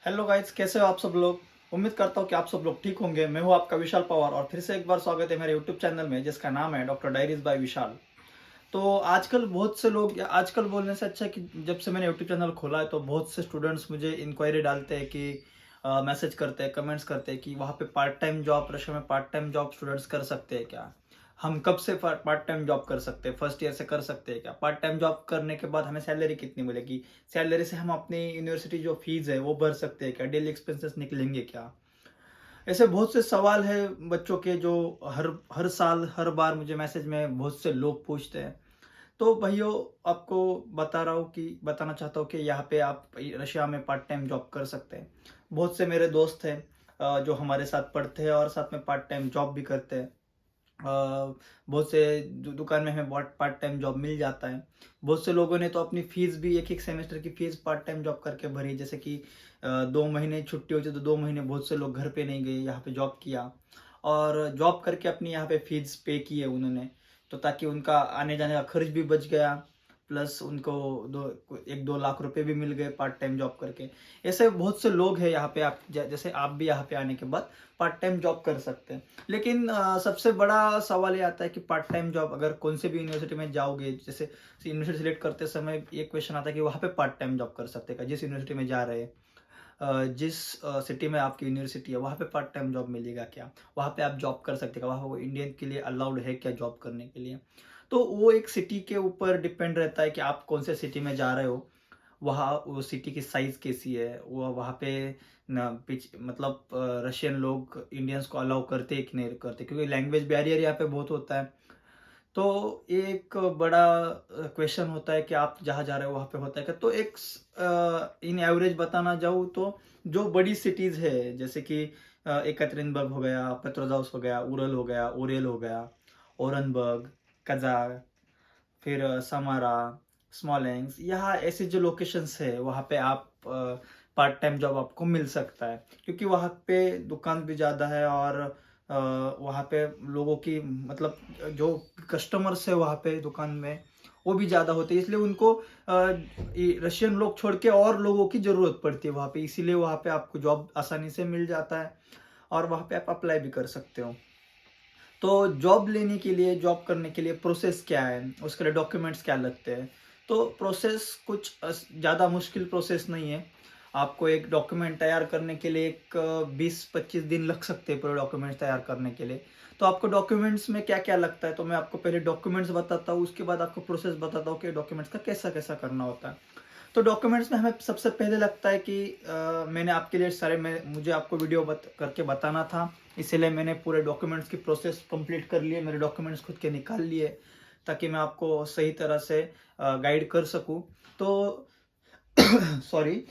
Hello guys, कैसे हो आप सब लोग। उम्मीद करता हूँ कि आप सब लोग ठीक होंगे। मैं हूँ आपका विशाल पवार और फिर से एक बार स्वागत है मेरे यूट्यूब चैनल में जिसका नाम है डॉक्टर डायरीज बाय विशाल। तो आजकल बहुत से लोग, या आजकल बोलने से अच्छा है कि जब से मैंने यूट्यूब चैनल खोला है तो बहुत से स्टूडेंट्स मुझे इंक्वायरी डालते हैं कि मैसेज करते हैं, कमेंट्स करते हैं कि वहाँ पे पार्ट टाइम जॉब, रशिया में पार्ट टाइम जॉब स्टूडेंट्स कर सकते हैं क्या। हम कब से पार्ट टाइम जॉब कर सकते हैं, फर्स्ट ईयर से कर सकते हैं क्या। पार्ट टाइम जॉब करने के बाद हमें सैलरी कितनी मिलेगी, सैलरी से हम अपनी यूनिवर्सिटी जो फीस है वो भर सकते हैं क्या, डेली एक्सपेंसेस निकलेंगे क्या। ऐसे बहुत से सवाल है बच्चों के जो हर हर साल हर बार मुझे मैसेज में बहुत से लोग पूछते हैं। तो भाइयों, आपको बताना चाहता हूँ कि यहाँ पे आप रशिया में पार्ट टाइम जॉब कर सकते हैं। बहुत से मेरे दोस्त हैं जो हमारे साथ पढ़ते हैं और साथ में पार्ट टाइम जॉब भी करते हैं। बहुत से दुकान में हमें पार्ट टाइम जॉब मिल जाता है। बहुत से लोगों ने तो अपनी फीस भी एक एक सेमेस्टर की फीस पार्ट टाइम जॉब करके भरी। जैसे कि 2 महीने छुट्टी होती तो 2 महीने बहुत से लोग घर पे नहीं गए, यहाँ पे जॉब किया और जॉब करके अपनी यहाँ पे फीस पे की है उन्होंने। तो ताकि उनका आने जाने का खर्च भी बच गया, प्लस उनको 1-2 लाख रुपए भी मिल गए पार्ट टाइम जॉब करके। ऐसे बहुत से लोग हैं यहाँ पे। आप जैसे आप भी यहाँ पे आने के बाद पार्ट टाइम जॉब कर सकते हैं। लेकिन सबसे बड़ा सवाल ये आता है कि पार्ट टाइम जॉब अगर कौन से भी यूनिवर्सिटी में जाओगे, जैसे यूनिवर्सिटी सिलेक्ट करते समय एक क्वेश्चन आता है कि वहाँ पे पार्ट टाइम जॉब कर सकते हैं क्या, जिस यूनिवर्सिटी में जा रहे हैं। जिस सिटी में आपकी यूनिवर्सिटी है वहाँ पे पार्ट टाइम जॉब मिलेगा क्या, वहाँ पे आप जॉब कर सकते हैं क्या, वहाँ वो इंडियन के लिए अलाउड है क्या जॉब करने के लिए। तो वो एक सिटी के ऊपर डिपेंड रहता है कि आप कौन से सिटी में जा रहे हो, वहाँ वो सिटी की साइज कैसी है, वो वहाँ पे न मतलब रशियन लोग इंडियंस को अलाउ करते हैं कि नहीं करते, क्योंकि लैंग्वेज बैरियर यहाँ पे बहुत होता है। तो एक बड़ा क्वेश्चन होता है कि आप जहाँ जा रहे हो वहाँ पे होता है क्या। तो एक इन एवरेज बताना जाऊँ तो जो बड़ी सिटीज़ है जैसे कि एकaterinburg हो गया, पेट्रोजाउस हो गया, उरल हो गया, ओरियल हो गया, ओरनबर्ग, कज़ार, फिर समारा, स्मॉलेंस्क, यहाँ ऐसे जो लोकेशंस है वहाँ पे आप पार्ट टाइम जॉब आपको मिल सकता है। क्योंकि वहाँ पे दुकान भी ज़्यादा है और वहाँ पे लोगों की मतलब जो कस्टमर्स है वहाँ पे दुकान में वो भी ज़्यादा होते हैं, इसलिए उनको रशियन लोग छोड़ के और लोगों की ज़रूरत पड़ती है वहाँ पे। इसीलिए वहाँ पे आपको जॉब आसानी से मिल जाता है और वहाँ पे आप अप्लाई भी कर सकते हो। तो जॉब लेने के लिए, जॉब करने के लिए प्रोसेस क्या है, उसके लिए डॉक्यूमेंट्स क्या लगते हैं। तो प्रोसेस कुछ ज़्यादा मुश्किल प्रोसेस नहीं है। आपको एक डॉक्यूमेंट तैयार करने के लिए एक 20-25 दिन लग सकते हैं पूरे डॉक्यूमेंट्स तैयार करने के लिए। तो आपको डॉक्यूमेंट्स में क्या क्या लगता है, तो मैं आपको पहले डॉक्यूमेंट्स बताता हूँ, उसके बाद आपको प्रोसेस बताता हूँ कि डॉक्यूमेंट्स का कैसा कैसा करना होता है। तो डॉक्यूमेंट्स में हमें सबसे पहले लगता है कि मैंने आपके लिए मुझे आपको वीडियो करके बताना था, इसीलिए मैंने पूरे डॉक्यूमेंट्स की प्रोसेस कंप्लीट कर लिए, मेरे डॉक्यूमेंट्स खुद के निकाल लिए ताकि मैं आपको सही तरह से गाइड कर सकूं। तो सॉरी।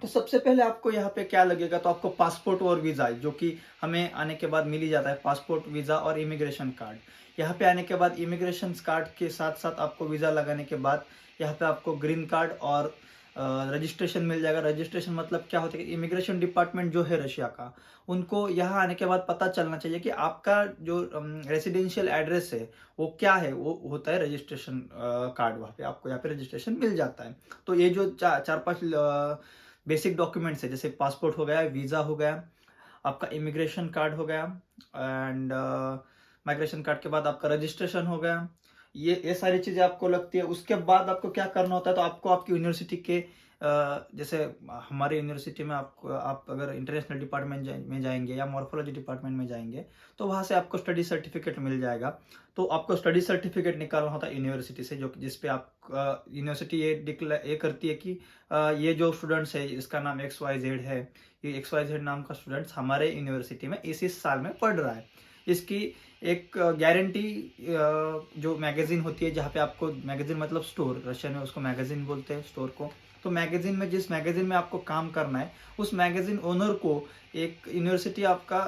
तो सबसे पहले आपको यहाँ पे क्या लगेगा, तो आपको पासपोर्ट और वीज़ा, जो कि हमें आने के बाद मिल ही जाता है, पासपोर्ट, वीज़ा और इमिग्रेशन कार्ड। यहाँ पे आने के बाद इमिग्रेशन कार्ड के साथ साथ आपको वीज़ा लगाने के बाद यहाँ पे आपको ग्रीन कार्ड और रजिस्ट्रेशन मिल जाएगा। रजिस्ट्रेशन मतलब क्या होता है कि इमिग्रेशन डिपार्टमेंट जो है रशिया का, उनको यहाँ आने के बाद पता चलना चाहिए कि आपका जो रेसिडेंशियल एड्रेस है वो क्या है, वो होता है रजिस्ट्रेशन कार्ड। वहाँ पे आपको यहाँ पे रजिस्ट्रेशन मिल जाता है। तो ये जो चार पांच बेसिक डॉक्यूमेंट्स है, जैसे पासपोर्ट हो गया, वीज़ा हो गया, आपका इमिग्रेशन कार्ड हो गया एंड माइग्रेशन कार्ड के बाद आपका रजिस्ट्रेशन हो गया। ये सारी चीज़ें आपको लगती है। उसके बाद आपको क्या करना होता है, तो आपको आपकी यूनिवर्सिटी के जैसे हमारे यूनिवर्सिटी में आपको, आप अगर इंटरनेशनल डिपार्टमेंट में जाएंगे या मॉर्फोलॉजी डिपार्टमेंट में जाएंगे तो वहाँ से आपको स्टडी सर्टिफिकेट मिल जाएगा। तो आपको स्टडी सर्टिफिकेट निकालना होता है यूनिवर्सिटी से, जो जिस पे आप यूनिवर्सिटी ये करती है कि ये जो स्टूडेंट्स है इसका नाम XYZ है, ये XYZ नाम का स्टूडेंट्स हमारे यूनिवर्सिटी में इस साल में पढ़ रहा है। इसकी एक गारंटी जो मैगजीन होती है, जहाँ पे आपको, मैगजीन मतलब स्टोर, रशियन में उसको मैगजीन बोलते हैं स्टोर को। तो मैगजीन में, जिस मैगजीन में आपको काम करना है, उस मैगजीन ओनर को एक यूनिवर्सिटी आपका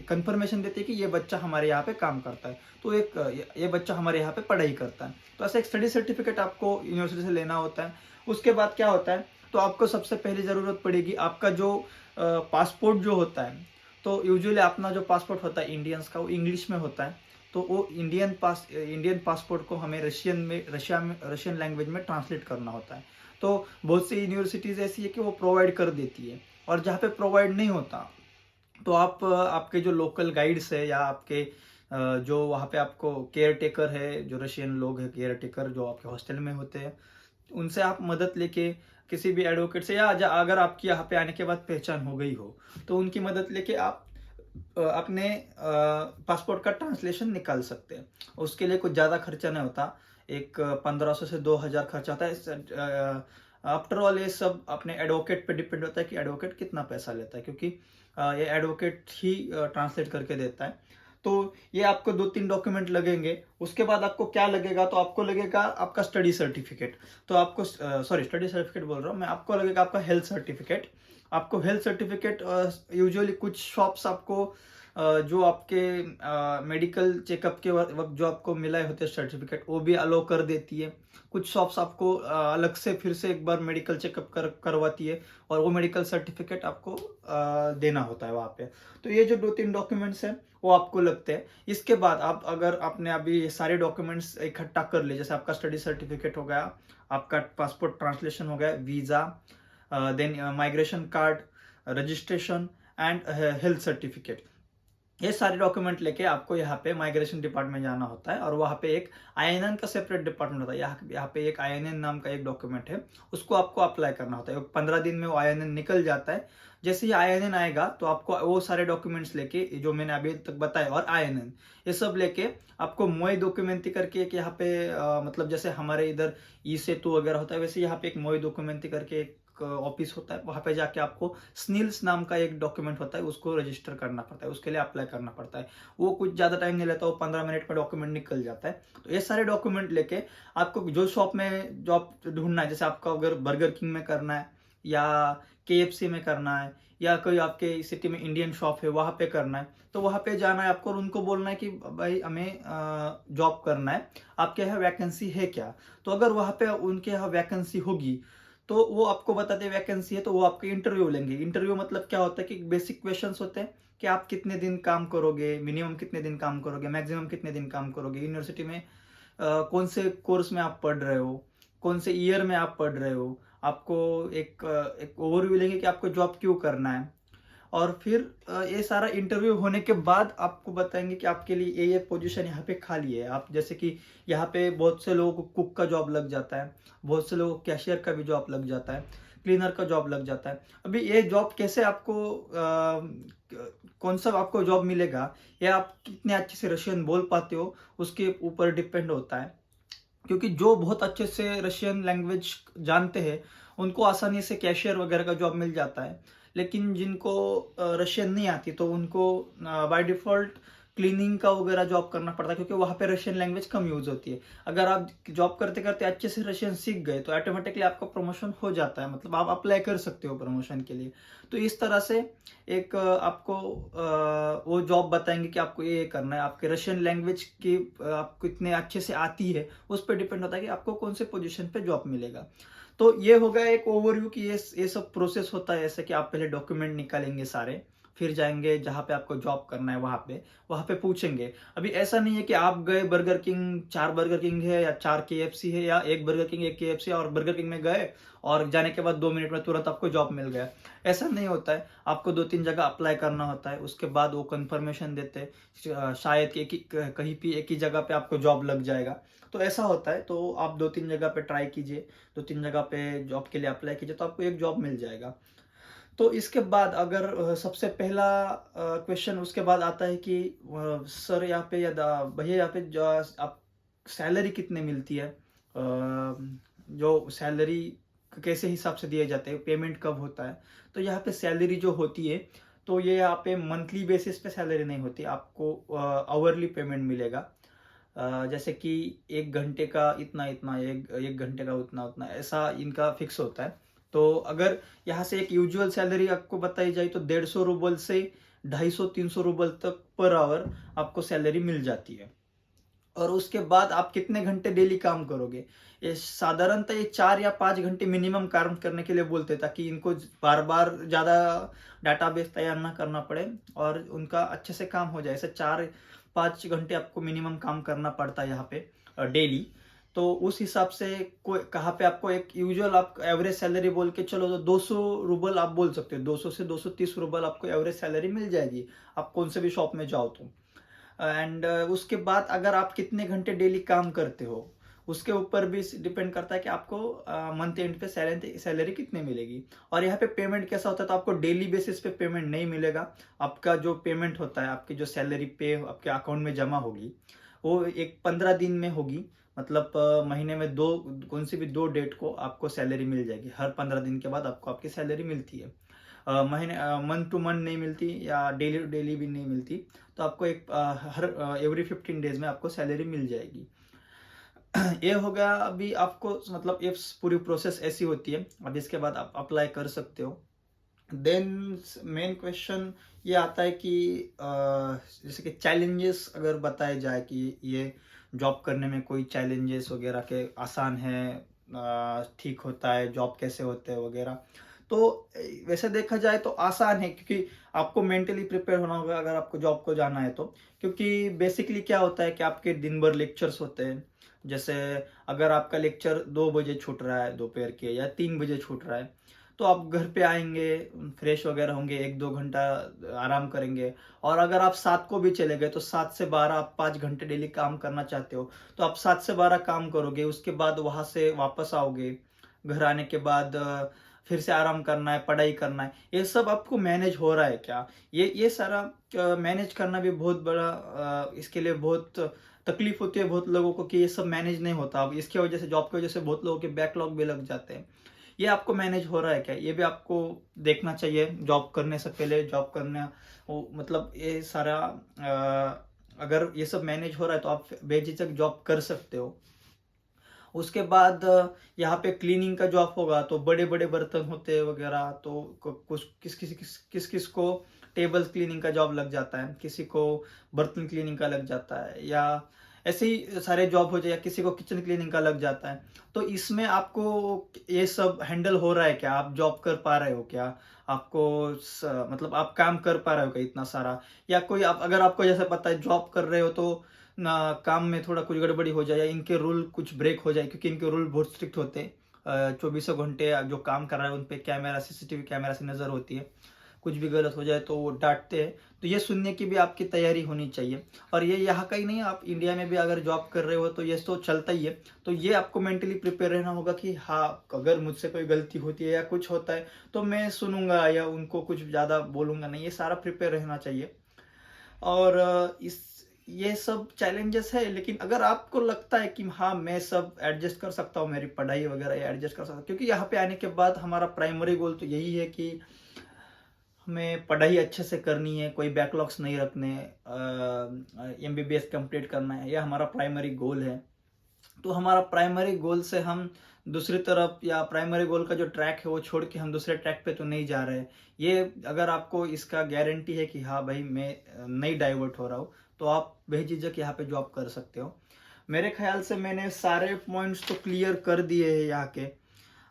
कंफर्मेशन देती है कि ये बच्चा हमारे यहाँ पे काम करता है, तो ये बच्चा हमारे यहाँ पे पढ़ाई करता है। तो ऐसा एक स्टडी सर्टिफिकेट आपको यूनिवर्सिटी से लेना होता है। उसके बाद क्या होता है, तो आपको सबसे पहली ज़रूरत पड़ेगी आपका जो पासपोर्ट जो होता है। तो यूजुअली अपना जो पासपोर्ट होता है इंडियंस का, वो इंग्लिश में होता है। तो वो इंडियन पासपोर्ट को हमें रशियन लैंग्वेज में ट्रांसलेट करना होता है। तो बहुत सी यूनिवर्सिटीज़ ऐसी है कि वो प्रोवाइड कर देती है, और जहाँ पे प्रोवाइड नहीं होता तो आप आपके जो लोकल गाइड्स है या आपके जो वहाँ पे आपको केयर टेकर है, जो रशियन लोग हैं केयर टेकर जो आपके हॉस्टल में होते हैं, उनसे आप मदद लेके किसी भी एडवोकेट से, या अगर आपकी यहाँ पे आने के बाद पहचान हो गई हो तो उनकी मदद लेके आप अपने पासपोर्ट का ट्रांसलेशन निकाल सकते हैं। उसके लिए कुछ ज़्यादा खर्चा नहीं होता, एक 1500 से 2000 खर्चा होता है। आफ्टर ऑल ये सब अपने एडवोकेट पे डिपेंड होता है कि एडवोकेट कितना पैसा लेता है, क्योंकि ये एडवोकेट ही ट्रांसलेट करके देता है। तो ये आपको 2-3 डॉक्यूमेंट लगेंगे। उसके बाद आपको क्या लगेगा, तो आपको लगेगा आपका स्टडी सर्टिफिकेट। तो आपको सॉरी, स्टडी सर्टिफिकेट बोल रहा हूँ मैं, आपको लगेगा आपका हेल्थ सर्टिफिकेट। आपको हेल्थ सर्टिफिकेट यूजुअली कुछ शॉप्स आपको जो आपके मेडिकल चेकअप के वक्त जो आपको मिला होते हैं सर्टिफिकेट, वो भी अलो कर देती है। कुछ शॉप्स आपको अलग से फिर से एक बार मेडिकल चेकअप करवाती है, और वो मेडिकल सर्टिफिकेट आपको देना होता है वहाँ पे। तो ये जो 2-3 डॉक्यूमेंट्स हैं वो आपको लगते हैं। इसके बाद आप अगर आपने अभी ये सारे डॉक्यूमेंट्स इकट्ठा कर लिए, जैसे आपका स्टडी सर्टिफिकेट हो गया, आपका पासपोर्ट ट्रांसलेशन हो गया, visa, then migration card, registration and health certificate, ये सारे डॉक्यूमेंट लेके आपको यहाँ पे माइग्रेशन डिपार्टमेंट जाना होता है, और वहाँ पे एक आईएनएन का सेपरेट डिपार्टमेंट होता है। यहाँ पे एक आईएनएन नाम का एक डॉक्यूमेंट है, उसको आपको अप्लाई करना होता है। 15 दिन में वो आईएनएन निकल जाता है। जैसे ही आईएनएन आएगा तो आपको वो सारे डॉक्यूमेंट्स लेके, जो मैंने अभी तक बताया, और आईएनएन ये सब लेके आपको मोई डॉक्यूमेंटी करके एक यहाँ पे मतलब जैसे हमारे इधर ई सेतु वगैरह होता है, वैसे यहाँ पे एक मोई डॉक्यूमेंटी करके एक ऑफिस होता है। वहाँ पे जाके आपको स्निल्स नाम का एक डॉक्यूमेंट होता है, उसको रजिस्टर करना पड़ता है, उसके लिए अप्लाई करना पड़ता है। वो कुछ ज़्यादा टाइम नहीं लेता, वो 15 मिनट में डॉक्यूमेंट निकल जाता है। तो ये सारे डॉक्यूमेंट लेके आपको जो शॉप में जॉब ढूंढना है, जैसे आपका अगर बर्गर किंग में करना है, या KFC में करना है, या कोई आपके सिटी में इंडियन शॉप है वहाँ पे करना है, तो वहाँ पे जाना है आपको और उनको बोलना है कि भाई हमें जॉब करना है, आपके यहाँ वैकेंसी है क्या। तो अगर वहाँ पे उनके यहाँ वैकेंसी होगी तो वो आपको बताते वैकेंसी है, तो वो आपके इंटरव्यू लेंगे। इंटरव्यू मतलब क्या होता है कि बेसिक क्वेश्चंस होते हैं कि आप कितने दिन काम करोगे, मिनिमम कितने दिन काम करोगे, मैक्सिमम कितने दिन काम करोगे, यूनिवर्सिटी में कौन से कोर्स में आप पढ़ रहे हो, कौन से ईयर में आप पढ़ रहे हो, आपको एक ओवरव्यू लेंगे कि आपको जॉब क्यों करना है। और फिर ये सारा इंटरव्यू होने के बाद आपको बताएंगे कि आपके लिए ये पोजीशन यहाँ पे खाली है। आप जैसे कि यहाँ पे बहुत से लोगों को कुक का जॉब लग जाता है, बहुत से लोगों को कैशियर का भी जॉब लग जाता है, क्लीनर का जॉब लग जाता है। अभी ये जॉब कैसे आपको कौन सा आपको जॉब मिलेगा, या आप कितने अच्छे से रशियन बोल पाते हो, उसके ऊपर डिपेंड होता है। क्योंकि जो बहुत अच्छे से रशियन लैंग्वेज जानते हैं उनको आसानी से कैशियर वगैरह का जॉब मिल जाता है, लेकिन जिनको रशियन नहीं आती तो उनको बाय डिफ़ॉल्ट क्लीनिंग का वगैरह जॉब करना पड़ता है, क्योंकि वहाँ पे रशियन लैंग्वेज कम यूज़ होती है। अगर आप जॉब करते करते अच्छे से रशियन सीख गए तो ऑटोमेटिकली आपका प्रमोशन हो जाता है, मतलब आप अप्लाई कर सकते हो प्रमोशन के लिए। तो इस तरह से एक आपको वो जॉब बताएंगे कि आपको ये करना है। आपके रशियन लैंग्वेज की आपको इतने अच्छे से आती है, उस पर डिपेंड होता है कि आपको कौन से पोजीशन पे जॉब मिलेगा। तो ये हो गया एक ओवरव्यू कि ये सब प्रोसेस होता है ऐसे कि आप पहले डॉक्यूमेंट निकालेंगे सारे, फिर जाएंगे जहाँ पे आपको जॉब करना है वहाँ पे पूछेंगे। अभी ऐसा नहीं है कि आप गए बर्गर किंग, 4 बर्गर किंग है या 4 KFC है, या 1 बर्गर किंग 1 KFC, और बर्गर किंग में गए और जाने के बाद 2 मिनट में तुरंत आपको जॉब मिल गया। ऐसा नहीं होता है, आपको 2-3 जगह अप्लाई करना होता है, उसके बाद वो कंफर्मेशन देते हैं, शायद कि कहीं भी एक ही जगह पे आपको जॉब लग जाएगा। तो ऐसा होता है। तो आप 2-3 जगह पे ट्राई कीजिए, 2-3 जगह पे जॉब के लिए अप्लाई कीजिए, तो आपको एक जॉब मिल जाएगा। तो इसके बाद अगर सबसे पहला क्वेश्चन उसके बाद आता है कि सर यहाँ पे या भैया यहाँ पे आप सैलरी कितने मिलती है, जो सैलरी कैसे हिसाब से दिए जाते हैं, पेमेंट कब होता है। तो यहाँ पे सैलरी जो होती है तो ये यहाँ पे मंथली बेसिस पे सैलरी नहीं होती, आपको आवरली पेमेंट मिलेगा। जैसे कि 1 घंटे का इतना इतना, एक घंटे का उतना उतना, ऐसा इनका फिक्स होता है। तो अगर यहाँ से एक यूजुअल सैलरी आपको बताई जाए तो 150 रूबल से 250-300 रूबल तक पर आवर आपको सैलरी मिल जाती है। और उसके बाद आप कितने घंटे डेली काम करोगे, ये साधारणतः ये 4 या 5 घंटे मिनिमम काम करने के लिए बोलते हैं, ताकि इनको बार बार ज़्यादा डाटाबेस तैयार ना करना पड़े और उनका अच्छे से काम हो जाए। ऐसे 4-5 घंटे आपको मिनिमम काम करना पड़ता है यहाँ पे डेली। तो उस हिसाब से कोई कहाँ पे आपको एक यूजुअल आप एवरेज सैलरी बोल के चलो तो 200 रूबल आप बोल सकते हो, 200 से 230 रूबल आपको एवरेज सैलरी मिल जाएगी आप कौन से भी शॉप में जाओ तो। एंड उसके बाद अगर आप कितने घंटे डेली काम करते हो उसके ऊपर भी डिपेंड करता है कि आपको मंथ एंड पे सैलरी कितनी मिलेगी। और यहाँ पे पेमेंट कैसा होता है, तो आपको डेली बेसिस पे पेमेंट नहीं मिलेगा। आपका जो पेमेंट होता है, आपकी जो सैलरी पे आपके अकाउंट में जमा होगी वो एक 15 दिन में होगी। मतलब महीने में कौन सी भी 2 डेट को आपको सैलरी मिल जाएगी। हर 15 दिन के बाद आपको आपकी सैलरी मिलती है। महीने मंथ टू मंथ नहीं मिलती या डेली टू डेली भी नहीं मिलती। तो आपको एक हर एवरी 15 डेज में आपको सैलरी मिल जाएगी। ये हो गया। अभी आपको मतलब ये पूरी प्रोसेस ऐसी होती है। अब इसके बाद आप अप्लाई कर सकते हो। देन मेन क्वेश्चन ये आता है कि जैसे कि चैलेंजेस अगर बताए जाए कि ये जॉब करने में कोई चैलेंजेस वगैरह के आसान है, ठीक होता है, जॉब कैसे होते हैं वगैरह। तो वैसे देखा जाए तो आसान है, क्योंकि आपको मेंटली प्रिपेयर होना होगा अगर आपको जॉब को जाना है तो। क्योंकि बेसिकली क्या होता है कि आपके दिन भर लेक्चर्स होते हैं। जैसे अगर आपका लेक्चर 2 बजे छूट रहा है दोपहर के, या 3 बजे छूट रहा है, तो आप घर पे आएंगे, फ्रेश वगैरह होंगे, 1-2 घंटा आराम करेंगे। और अगर आप 7 को भी चले गए तो 7 से 12 आप 5 घंटे डेली काम करना चाहते हो तो आप 7 से 12 काम करोगे। उसके बाद वहां से वापस आओगे, घर आने के बाद फिर से आराम करना है, पढ़ाई करना है। ये सब आपको मैनेज हो रहा है क्या? ये सारा मैनेज करना भी बहुत बड़ा इसके लिए बहुत तकलीफ होती है बहुत लोगों को कि ये सब मैनेज नहीं होता। अब इसकी वजह से, जॉब की वजह से बहुत लोगों के बैकलॉग भी लग जाते हैं। ये आपको मैनेज हो रहा है क्या, ये भी आपको देखना चाहिए जॉब करने से पहले। जॉब करने मतलब ये सारा अगर ये सब मैनेज हो रहा है तो आप बेझिझक जॉब कर सकते हो। उसके बाद यहाँ पे क्लीनिंग का जॉब होगा तो बड़े बड़े बर्तन होते हैं वगैरह, तो कुछ किस किस को टेबल क्लीनिंग का जॉब लग जाता है, किसी को बर्तन क्लीनिंग का लग जाता है, या ऐसे ही सारे जॉब हो जाए, या किसी को किचन क्लीनिंग का लग जाता है। तो इसमें आपको ये सब हैंडल हो रहा है क्या, आप जॉब कर पा रहे हो क्या, आपको मतलब आप काम कर पा रहे हो क्या इतना सारा। या कोई अगर आपको जैसे पता है जॉब कर रहे हो तो ना काम में थोड़ा कुछ गड़बड़ी हो जाए या इनके रूल कुछ ब्रेक हो जाए, क्योंकि इनके रूल बहुत स्ट्रिक्ट होते हैं। 24 घंटे जो काम कर रहा है उन पे कैमरा, सीसीटीवी कैमरा से नजर होती है। कुछ भी गलत हो जाए तो वो डांटते हैं। तो ये सुनने की भी आपकी तैयारी होनी चाहिए। और ये यहाँ का ही नहीं, आप इंडिया में भी अगर जॉब कर रहे हो तो ये तो चलता ही है। तो ये आपको मेंटली प्रिपेयर रहना होगा कि हाँ, अगर मुझसे कोई गलती होती है या कुछ होता है तो मैं सुनूंगा या उनको कुछ ज़्यादा बोलूंगा नहीं। ये सारा प्रिपेयर रहना चाहिए। और ये सब चैलेंजेस है, लेकिन अगर आपको लगता है कि हाँ मैं सब एडजस्ट कर सकता हूँ, मेरी पढ़ाई वगैरह एडजस्ट कर सकता हूँ, क्योंकि यहाँ पे आने के बाद हमारा प्राइमरी गोल तो यही है कि हमें पढ़ाई अच्छे से करनी है, कोई बैकलॉग्स नहीं रखने, MBBS कंप्लीट करना है, यह हमारा प्राइमरी गोल है। तो हमारा प्राइमरी गोल से हम दूसरी तरफ, या प्राइमरी गोल का जो ट्रैक है वो छोड़ के हम दूसरे ट्रैक पे तो नहीं जा रहे। ये अगर आपको इसका गारंटी है कि हाँ भाई मैं नहीं डाइवर्ट हो रहा हूँ, तो आप बेझिझक यहाँ पे जॉब कर सकते हो। मेरे ख्याल से मैंने सारे पॉइंट्स तो क्लियर कर दिए हैं यहाँ के।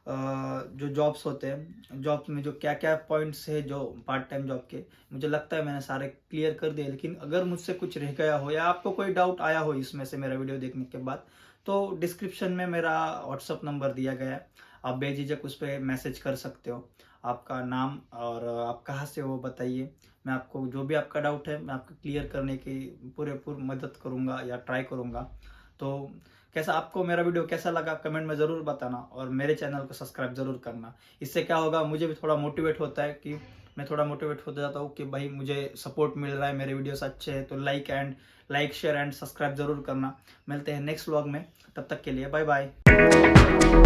जो जॉब्स होते हैं, जॉब्स में जो क्या क्या पॉइंट्स है जो पार्ट टाइम जॉब के, मुझे लगता है मैंने सारे क्लियर कर दिए। लेकिन अगर मुझसे कुछ रह गया हो या आपको कोई डाउट आया हो इसमें से मेरा वीडियो देखने के बाद, तो डिस्क्रिप्शन में मेरा व्हाट्सअप नंबर दिया गया है, आप बेझिझक उस पर मैसेज कर सकते हो। आपका नाम और आप कहाँ से हो बताइए, मैं आपको जो भी आपका डाउट है मैं आपको क्लियर करने की पूरेपूर मदद करूँगा या ट्राई करूँगा। तो कैसा आपको मेरा वीडियो कैसा लगा कमेंट में ज़रूर बताना, और मेरे चैनल को सब्सक्राइब ज़रूर करना। इससे क्या होगा, मुझे भी थोड़ा मोटिवेट होता है कि मैं थोड़ा मोटिवेट हो जाता हूँ कि भाई मुझे सपोर्ट मिल रहा है, मेरे वीडियोस अच्छे हैं। तो लाइक शेयर एंड सब्सक्राइब ज़रूर करना। मिलते हैं नेक्स्ट व्लॉग में, तब तक के लिए बाय बाय।